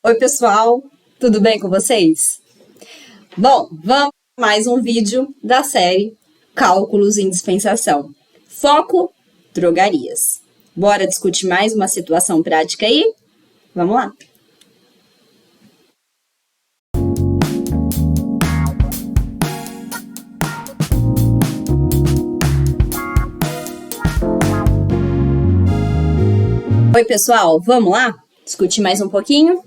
Oi, pessoal, tudo bem com vocês? Bom, vamos para mais um vídeo da série Cálculos em Dispensação. Foco: drogarias. Bora discutir mais uma situação prática aí? Vamos lá! Oi, pessoal, vamos lá discutir mais um pouquinho?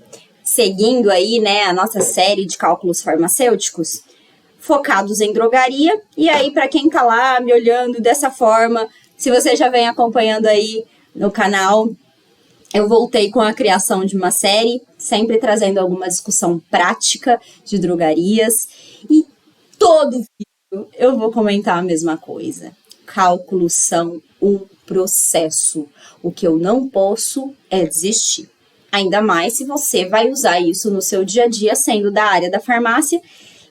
Seguindo aí, né, a nossa série de cálculos farmacêuticos focados em drogaria. E aí, para quem tá lá me olhando dessa forma, se você já vem acompanhando aí no canal, eu voltei com a criação de uma série, sempre trazendo alguma discussão prática de drogarias. E todo vídeo eu vou comentar a mesma coisa. Cálculos são um processo. O que eu não posso é desistir. Ainda mais se você vai usar isso no seu dia a dia, sendo da área da farmácia.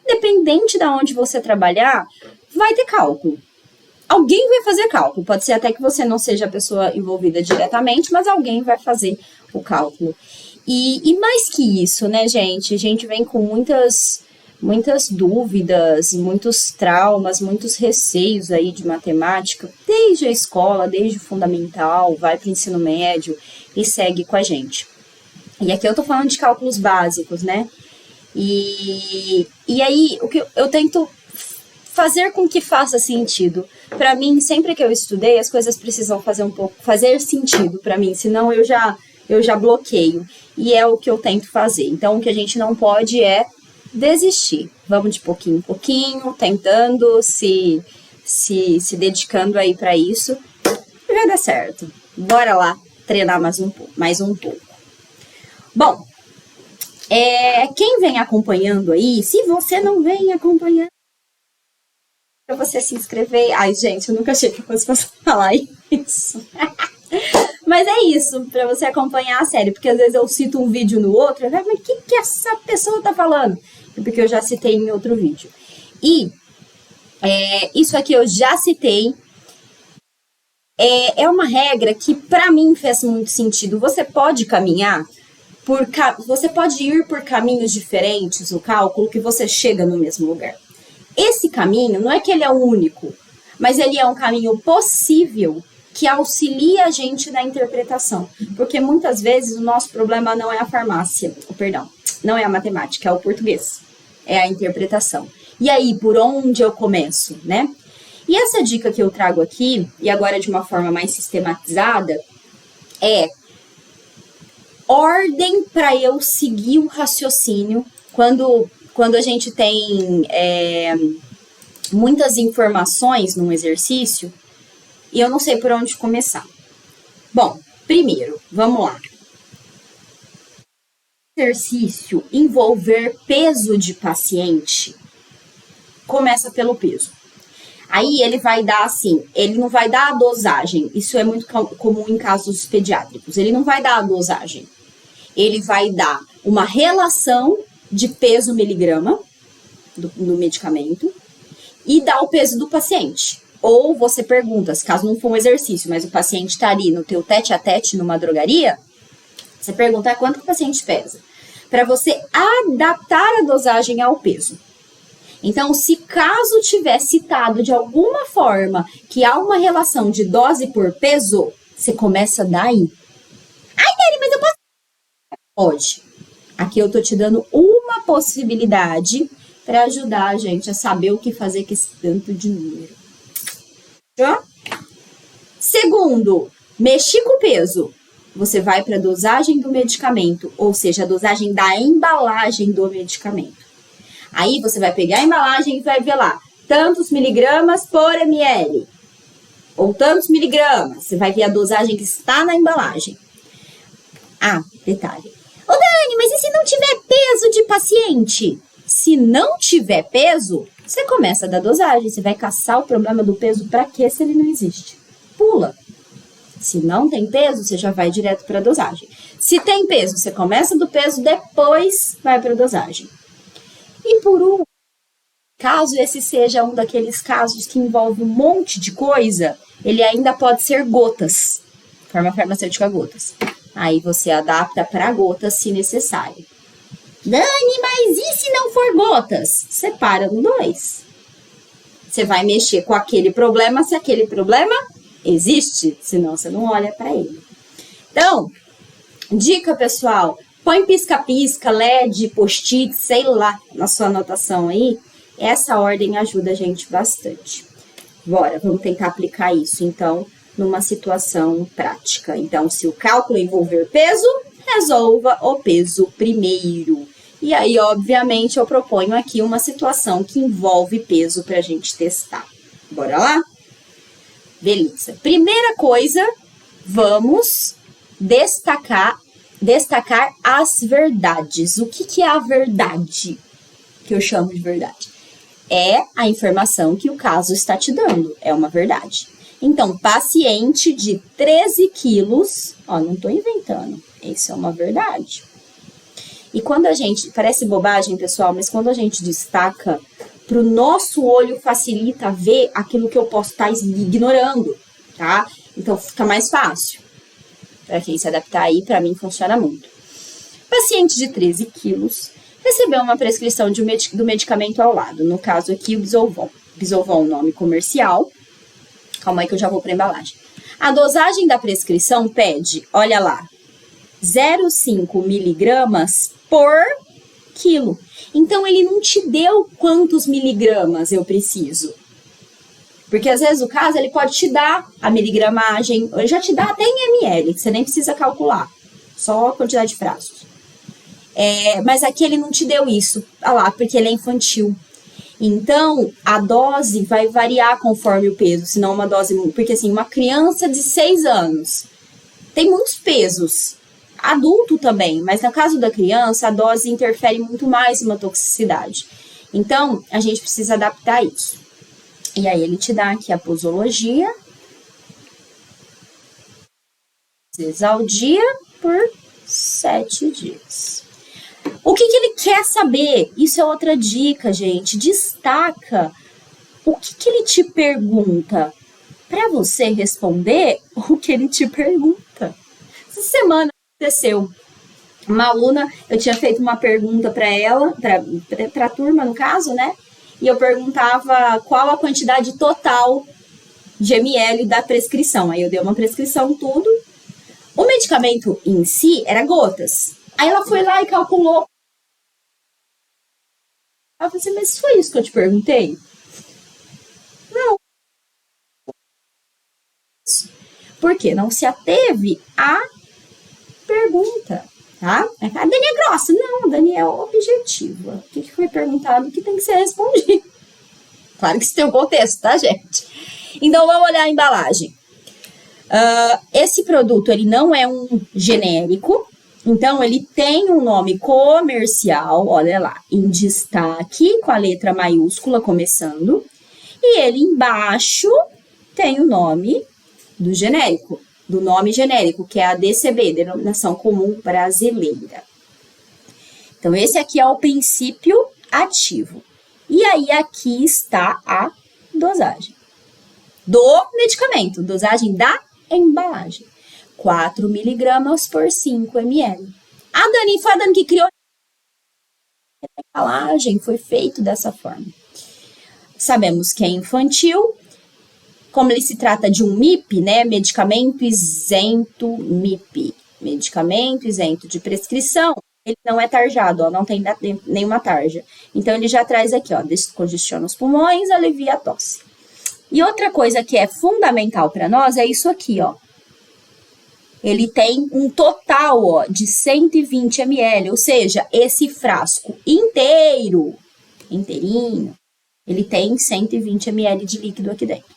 Independente de onde você trabalhar, vai ter cálculo. Alguém vai fazer cálculo. Pode ser até que você não seja a pessoa envolvida diretamente, mas alguém vai fazer o cálculo. E mais que isso, né, gente? A gente vem com muitas dúvidas, muitos traumas, muitos receios aí de matemática, desde a escola, desde o fundamental, vai para o ensino médio e segue com a gente. E aqui eu tô falando de cálculos básicos, né? E aí, o que eu tento fazer com que faça sentido. Para mim, sempre que eu estudei, as coisas precisam fazer sentido para mim, senão eu já bloqueio. E é o que eu tento fazer. Então, o que a gente não pode é desistir. Vamos de pouquinho em pouquinho, tentando, se dedicando aí para isso. E vai dar certo. Bora lá treinar mais um pouco. Bom, quem vem acompanhando aí, se você não vem acompanhando, para você se inscrever. Ai, gente, eu nunca achei que eu fosse falar isso. Mas é isso, para você acompanhar a série, porque às vezes eu cito um vídeo no outro, mas o que essa pessoa tá falando? Porque eu já citei em outro vídeo. E isso aqui eu já citei. É uma regra que para mim fez muito sentido. Você pode caminhar você pode ir por caminhos diferentes no cálculo que você chega no mesmo lugar. Esse caminho não é que ele é o único, mas ele é um caminho possível que auxilia a gente na interpretação. Porque muitas vezes o nosso problema não é a farmácia, não é a matemática, é o português, é a interpretação. E aí, por onde eu começo, né? E essa dica que eu trago aqui, e agora de uma forma mais sistematizada, é ordem para eu seguir o raciocínio. Quando a gente tem muitas informações num exercício, e eu não sei por onde começar. Bom, primeiro, vamos lá. Exercício envolver peso de paciente, começa pelo peso. Aí ele vai dar assim, ele não vai dar a dosagem, isso é muito comum em casos pediátricos, ele não vai dar a dosagem, ele vai dar uma relação de peso miligrama do medicamento e dar o peso do paciente. Ou você pergunta, se caso não for um exercício, mas o paciente está ali no teu tete-a-tete numa drogaria, você pergunta quanto que o paciente pesa, para você adaptar a dosagem ao peso. Então, se caso tiver citado de alguma forma que há uma relação de dose por peso, você começa daí. Ai, Dani, mas eu posso... Pode. Aqui eu tô te dando uma possibilidade para ajudar a gente a saber o que fazer com esse tanto de número. Já? Segundo, mexi com o peso. Você vai para a dosagem do medicamento, ou seja, a dosagem da embalagem do medicamento. Aí você vai pegar a embalagem e vai ver lá, tantos miligramas por ml. Ou tantos miligramas. Você vai ver a dosagem que está na embalagem. Ah, detalhe. Ô Dani, mas e se não tiver peso de paciente? Se não tiver peso, você começa da dosagem. Você vai caçar o problema do peso para quê se ele não existe? Pula. Se não tem peso, você já vai direto para a dosagem. Se tem peso, você começa do peso, depois vai para a dosagem. E por último, caso esse seja um daqueles casos que envolve um monte de coisa, ele ainda pode ser gotas, forma farmacêutica gotas. Aí você adapta para gotas se necessário. Dani, mas e se não for gotas? Separa no 2. Você vai mexer com aquele problema se aquele problema existe, senão você não olha para ele. Então, dica, pessoal, põe pisca-pisca, LED, post-it, sei lá, na sua anotação aí. Essa ordem ajuda a gente bastante. Bora, vamos tentar aplicar isso, então, numa situação prática. Então, se o cálculo envolver peso, resolva o peso primeiro. E aí, obviamente, eu proponho aqui uma situação que envolve peso para a gente testar. Bora lá? Beleza. Primeira coisa, vamos destacar as verdades. O que é a verdade? Que eu chamo de verdade. É a informação que o caso está te dando. É uma verdade. Então, paciente de 13 quilos, ó, não estou inventando. Isso é uma verdade. E quando a gente, parece bobagem, pessoal, mas quando a gente destaca, para o nosso olho facilita ver aquilo que eu posso estar ignorando, tá? Então, fica mais fácil. Para quem se adaptar aí, para mim funciona muito. Paciente de 13 quilos recebeu uma prescrição do medicamento ao lado. No caso aqui, o Bisolvon. Bisolvon, nome comercial. Calma aí que eu já vou para a embalagem. A dosagem da prescrição pede, olha lá, 0,5 miligramas por quilo. Então, ele não te deu quantos miligramas eu preciso. Porque, às vezes, o caso, ele pode te dar a miligramagem, ele já te dá até em ml, que você nem precisa calcular. Só a quantidade de frascos. Mas aqui ele não te deu isso, olha lá, porque ele é infantil. Então, a dose vai variar conforme o peso, senão uma dose... Porque, assim, uma criança de 6 anos tem muitos pesos. Adulto também, mas no caso da criança, a dose interfere muito mais numa toxicidade. Então, a gente precisa adaptar isso. E aí, ele te dá aqui a posologia. Vezes ao dia por 7 dias. O que ele quer saber? Isso é outra dica, gente. Destaca o que ele te pergunta. Para você responder o que ele te pergunta. Essa semana aconteceu. Uma aluna, eu tinha feito uma pergunta para ela, para a turma, no caso, né? E eu perguntava qual a quantidade total de ml da prescrição. Aí eu dei uma prescrição, tudo. O medicamento em si era gotas. Aí ela foi lá e calculou. Eu falei assim, mas foi isso que eu te perguntei? Não. Por quê? Não se ateve à pergunta, tá? A Dani é grossa. Não, a Dani é objetiva. O que foi perguntado que tem que ser respondido. Claro que isso tem um contexto, tá, gente? Então, vamos olhar a embalagem. Esse produto, ele não é um genérico. Então, ele tem um nome comercial, olha lá, em destaque, com a letra maiúscula começando. E ele embaixo tem o nome do genérico, do nome genérico, que é a DCB, Denominação Comum Brasileira. Então, esse aqui é o princípio ativo. E aí, aqui está a dosagem do medicamento, dosagem da embalagem. 4 miligramas por 5 ml. A Dani foi a Dani que criou a embalagem, foi feito dessa forma. Sabemos que é infantil, como ele se trata de um MIP, né? Medicamento isento MIP. Medicamento isento de prescrição, ele não é tarjado, ó, não tem nenhuma tarja. Então, ele já traz aqui, ó, descongestiona os pulmões, alivia a tosse. E outra coisa que é fundamental para nós é isso aqui, ó. Ele tem um total, ó, de 120 ml, ou seja, esse frasco inteirinho, ele tem 120 ml de líquido aqui dentro.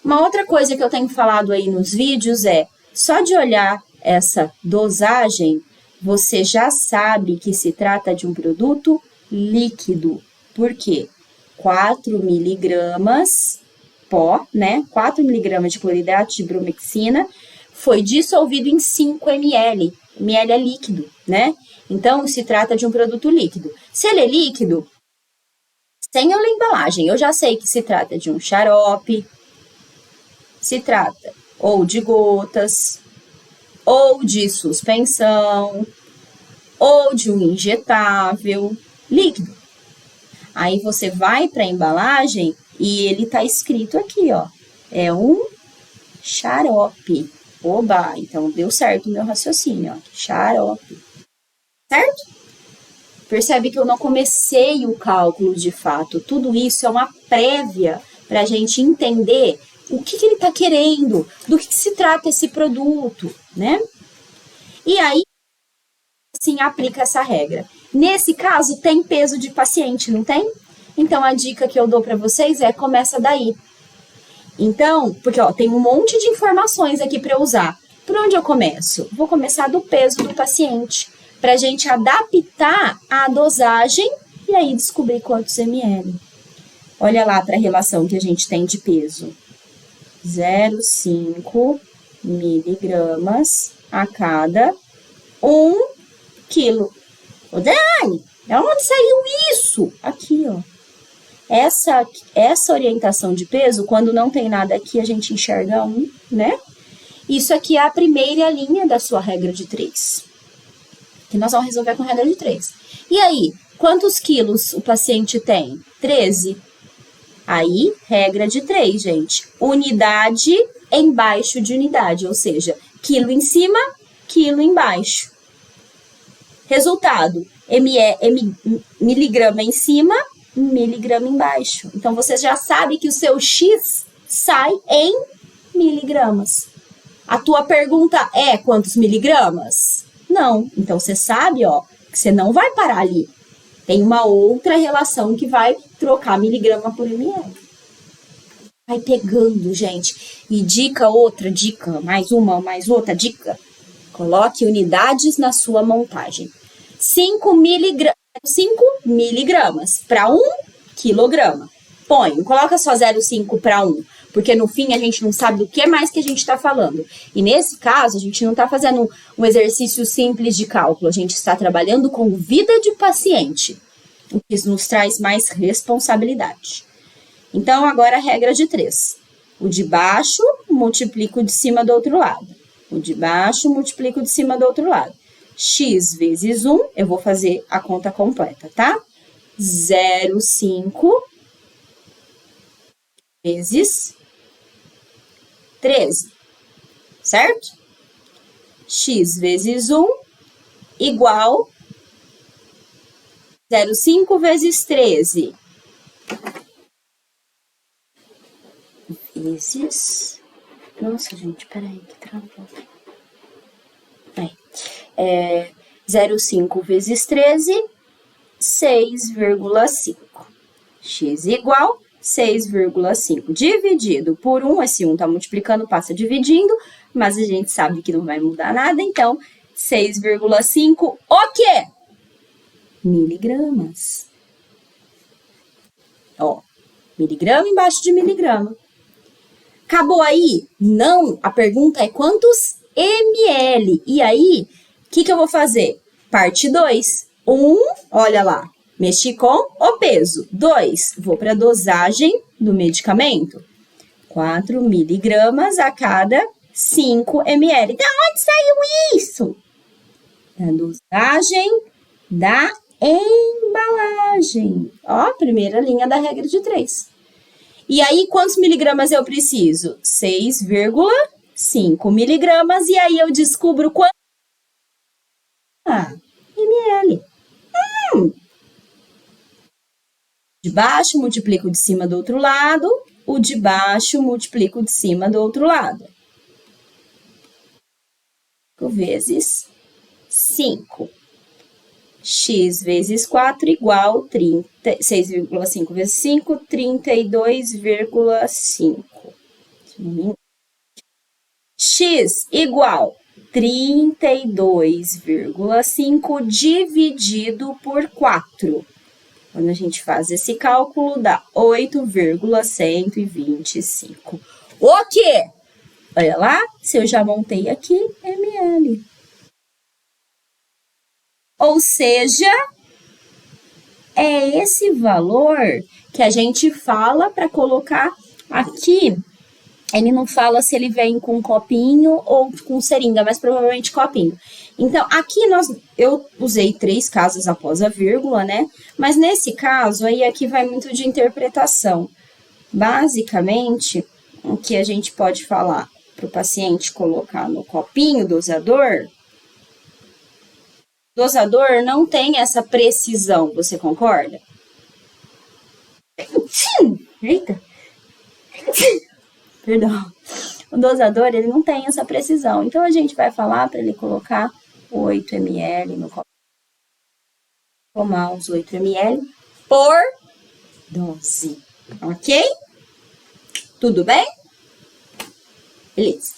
Uma outra coisa que eu tenho falado aí nos vídeos é, só de olhar essa dosagem, você já sabe que se trata de um produto líquido. Por quê? 4 miligramas pó, né? 4 miligramas de cloridrato de bromexina foi dissolvido em 5 ml. ml é líquido, né? Então, se trata de um produto líquido. Se ele é líquido, sem eu ler a embalagem, eu já sei que se trata de um xarope, se trata ou de gotas, ou de suspensão, ou de um injetável líquido. Aí você vai para a embalagem e ele tá escrito aqui, ó, é um xarope. Oba, então deu certo o meu raciocínio, ó, xarope. Certo? Percebe que eu não comecei o cálculo de fato. Tudo isso é uma prévia para a gente entender o que ele está querendo, do que se trata esse produto, né? E aí, sim, aplica essa regra. Nesse caso, tem peso de paciente, não tem? Então, a dica que eu dou para vocês é começa daí. Então, porque ó, tem um monte de informações aqui para eu usar. Por onde eu começo? Vou começar do peso do paciente, para a gente adaptar a dosagem e aí descobrir quantos ml. Olha lá para a relação que a gente tem de peso. 0,5 miligramas a cada 1 quilo. Ô, Dani, de onde saiu isso? Aqui, ó. Essa orientação de peso, quando não tem nada aqui, a gente enxerga 1, né? Isso aqui é a primeira linha da sua regra de 3. Que nós vamos resolver com a regra de 3. E aí, quantos quilos o paciente tem? 13. Aí, regra de 3, gente. Unidade embaixo de unidade, ou seja, quilo em cima, quilo embaixo. Resultado, miligrama em cima, miligrama embaixo. Então, você já sabe que o seu X sai em miligramas. A tua pergunta é quantos miligramas? Não. Então, você sabe, ó, que você não vai parar ali. Tem uma outra relação que vai trocar miligrama por ml. Vai pegando, gente. E outra dica, mais outra dica. Coloque unidades na sua montagem. 5 miligramas para 1 quilograma. Põe, não coloca só 0,5 para 1, porque no fim a gente não sabe do que mais que a gente está falando. E nesse caso, a gente não está fazendo um exercício simples de cálculo, a gente está trabalhando com vida de paciente, o que nos traz mais responsabilidade. Então, agora a regra de 3. O de baixo, multiplico de cima do outro lado. O de baixo, multiplico de cima do outro lado. X vezes 1, eu vou fazer a conta completa, tá? 0,5 vezes 13, certo? X vezes 1 igual 0,5 vezes 13. Vezes... Nossa, gente, peraí, que travou. 0,5 vezes 13, 6,5. X igual 6,5 dividido por 1. Esse 1 está multiplicando, passa dividindo, mas a gente sabe que não vai mudar nada, então 6,5 o quê? Miligramas. Ó, miligrama embaixo de miligrama. Acabou aí? Não, a pergunta é quantos ml? E aí, o que eu vou fazer? Parte 2. 1, olha lá, mexi com o peso. 2, vou para a dosagem do medicamento. 4 miligramas a cada 5 ml. Da onde saiu isso? Da dosagem da embalagem. Ó, primeira linha da regra de 3. E aí, quantos miligramas eu preciso? 6,5 miligramas. E aí, eu descubro quanto? ml. De baixo, multiplico de cima do outro lado. O de baixo, multiplico de cima do outro lado. 5 vezes 5. X vezes 4 igual 6,5 vezes 5, 32,5. X igual 32,5 dividido por 4. Quando a gente faz esse cálculo, dá 8,125. O quê? Olha lá, se eu já montei aqui, ml. Ou seja, é esse valor que a gente fala para colocar aqui Ele não fala se ele vem com copinho ou com seringa, mas provavelmente copinho. Então, aqui eu usei 3 casas após a vírgula, né? Mas nesse caso, aí aqui vai muito de interpretação. Basicamente, o que a gente pode falar para o paciente colocar no copinho dosador não tem essa precisão, você concorda? Eita! Perdão. O dosador, ele não tem essa precisão. Então, a gente vai falar para ele colocar 8 ml no copo. Tomar os 8 ml por dose. Ok? Tudo bem? Beleza.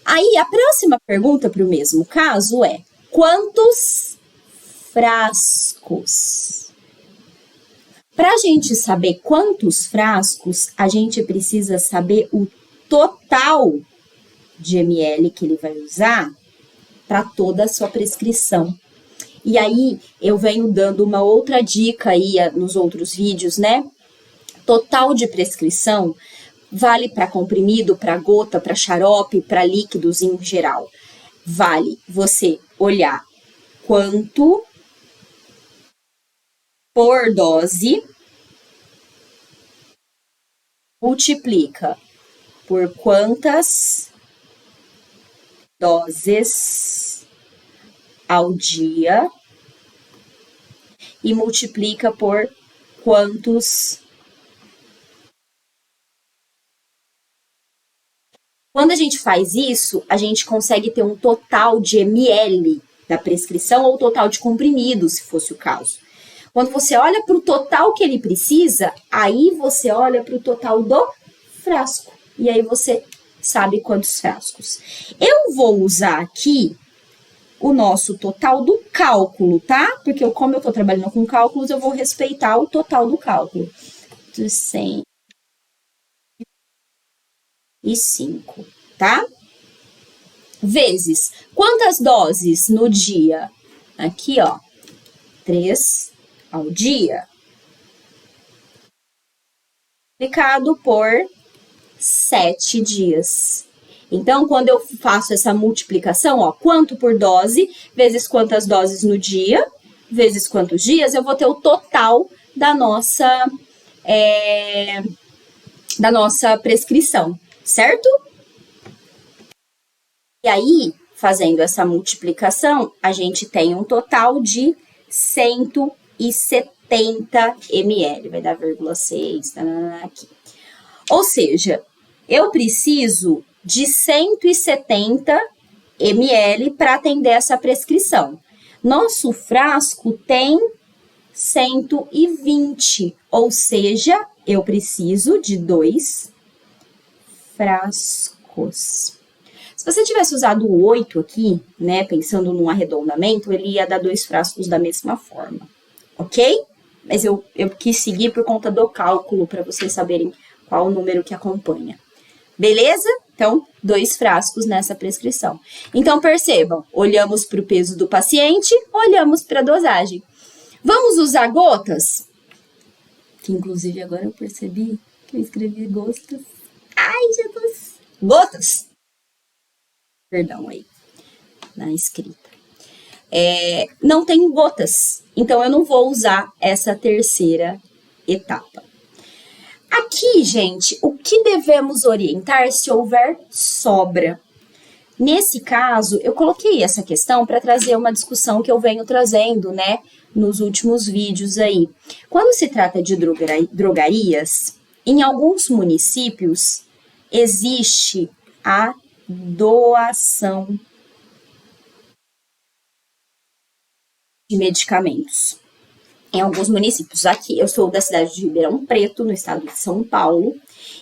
Aí, a próxima pergunta para o mesmo caso é: quantos frascos? Para a gente saber quantos frascos, a gente precisa saber o total de ml que ele vai usar para toda a sua prescrição. E aí, eu venho dando uma outra dica aí nos outros vídeos, né? Total de prescrição vale para comprimido, para gota, para xarope, para líquidos em geral. Vale você olhar quanto por dose multiplica por quantas doses ao dia e multiplica por quantos. Quando a gente faz isso, a gente consegue ter um total de ml da prescrição ou total de comprimido, se fosse o caso. Quando você olha para o total que ele precisa, aí você olha para o total do frasco. E aí você sabe quantos frascos. Eu vou usar aqui o nosso total do cálculo, tá? Porque como eu estou trabalhando com cálculos, eu vou respeitar o total do cálculo. 105, tá? Vezes quantas doses no dia? Aqui, ó, 3 ao dia. Multiplicado por 7 dias. Então, quando eu faço essa multiplicação, ó, quanto por dose, vezes quantas doses no dia, vezes quantos dias, eu vou ter o total da nossa prescrição, certo? E aí, fazendo essa multiplicação, a gente tem um total de 170 ml, vai dar 0,6, aqui. Ou seja, eu preciso de 170 ml para atender essa prescrição. Nosso frasco tem 120, ou seja, eu preciso de 2 frascos. Se você tivesse usado o 8 aqui, né, pensando num arredondamento, ele ia dar 2 frascos da mesma forma, ok? Mas eu quis seguir por conta do cálculo, para vocês saberem qual o número que acompanha. Beleza? Então, 2 frascos nessa prescrição. Então, percebam, olhamos para o peso do paciente, olhamos para a dosagem. Vamos usar gotas? Que, inclusive, agora eu percebi que eu escrevi gotas. Ai, Jesus! Gotas! Perdão aí, na escrita. Não tem gotas, então eu não vou usar essa terceira etapa. Aqui, gente, o que devemos orientar se houver sobra? Nesse caso, eu coloquei essa questão para trazer uma discussão que eu venho trazendo, né, nos últimos vídeos aí. Quando se trata de drogarias, em alguns municípios existe a doação de medicamentos. Em alguns municípios, aqui, eu sou da cidade de Ribeirão Preto, no estado de São Paulo,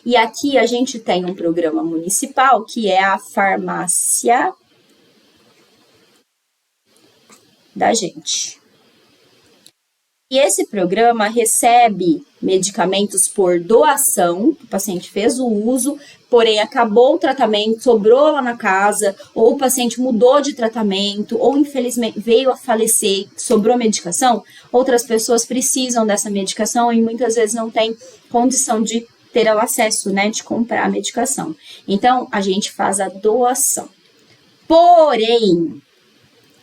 e aqui a gente tem um programa municipal que é a farmácia da gente. E esse programa recebe medicamentos por doação, o paciente fez o uso, porém acabou o tratamento, sobrou lá na casa, ou o paciente mudou de tratamento, ou infelizmente veio a falecer, sobrou medicação, outras pessoas precisam dessa medicação e muitas vezes não tem condição de ter o acesso, né, de comprar a medicação. Então, a gente faz a doação. Porém,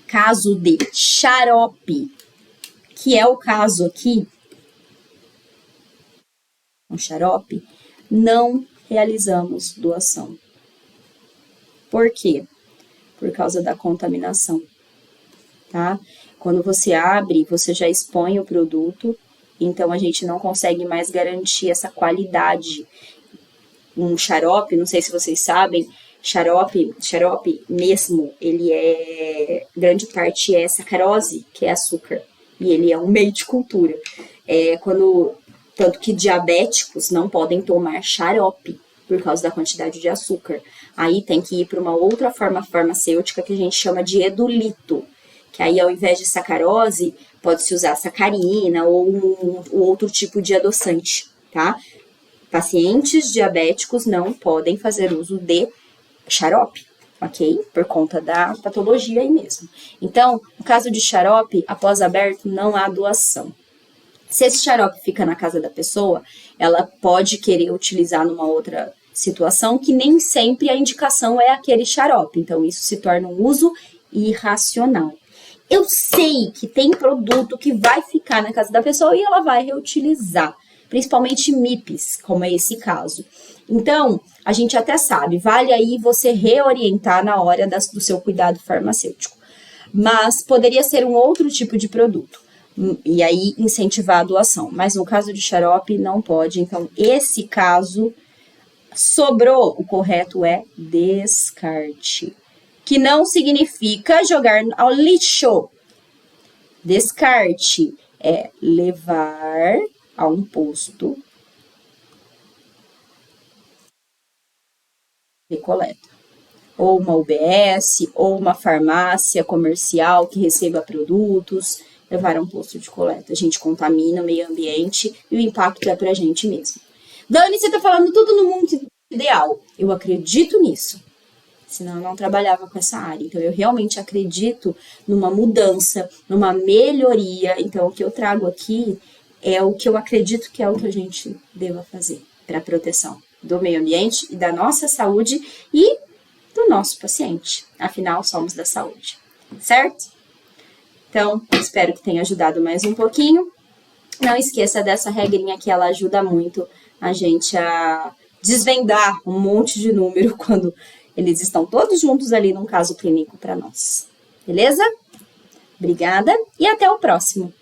caso de xarope, que é o caso aqui, um xarope, não realizamos doação. Por quê? Por causa da contaminação, tá? Quando você abre, você já expõe o produto, então a gente não consegue mais garantir essa qualidade. Um xarope, não sei se vocês sabem, xarope mesmo, ele grande parte é sacarose, que é açúcar, e ele é um meio de cultura. Tanto que diabéticos não podem tomar xarope por causa da quantidade de açúcar. Aí tem que ir para uma outra forma farmacêutica que a gente chama de edulito, que aí ao invés de sacarose, pode-se usar sacarina ou outro tipo de adoçante, tá? Pacientes diabéticos não podem fazer uso de xarope, ok? Por conta da patologia aí mesmo. Então, no caso de xarope, após aberto, não há doação. Se esse xarope fica na casa da pessoa, ela pode querer utilizar numa outra situação que nem sempre a indicação é aquele xarope. Então, isso se torna um uso irracional. Eu sei que tem produto que vai ficar na casa da pessoa e ela vai reutilizar, principalmente MIPs, como é esse caso. Então, a gente até sabe, vale aí você reorientar na hora do seu cuidado farmacêutico. Mas poderia ser um outro tipo de produto. E aí incentivar a doação. Mas no caso de xarope, não pode. Então, esse caso sobrou. O correto é descarte. Que não significa jogar ao lixo. Descarte é levar a um posto de coleta. Ou uma UBS, ou uma farmácia comercial que receba produtos, levar a um posto de coleta. A gente contamina o meio ambiente e o impacto é pra gente mesmo. Dani, você tá falando tudo no mundo ideal. Eu acredito nisso. Senão eu não trabalhava com essa área. Então, eu realmente acredito numa mudança, numa melhoria. Então, o que eu trago aqui é o que eu acredito que é o que a gente deva fazer para a proteção do meio ambiente e da nossa saúde e do nosso paciente. Afinal, somos da saúde, certo? Então, espero que tenha ajudado mais um pouquinho. Não esqueça dessa regrinha que ela ajuda muito a gente a desvendar um monte de número quando eles estão todos juntos ali num caso clínico para nós. Beleza? Obrigada e até o próximo.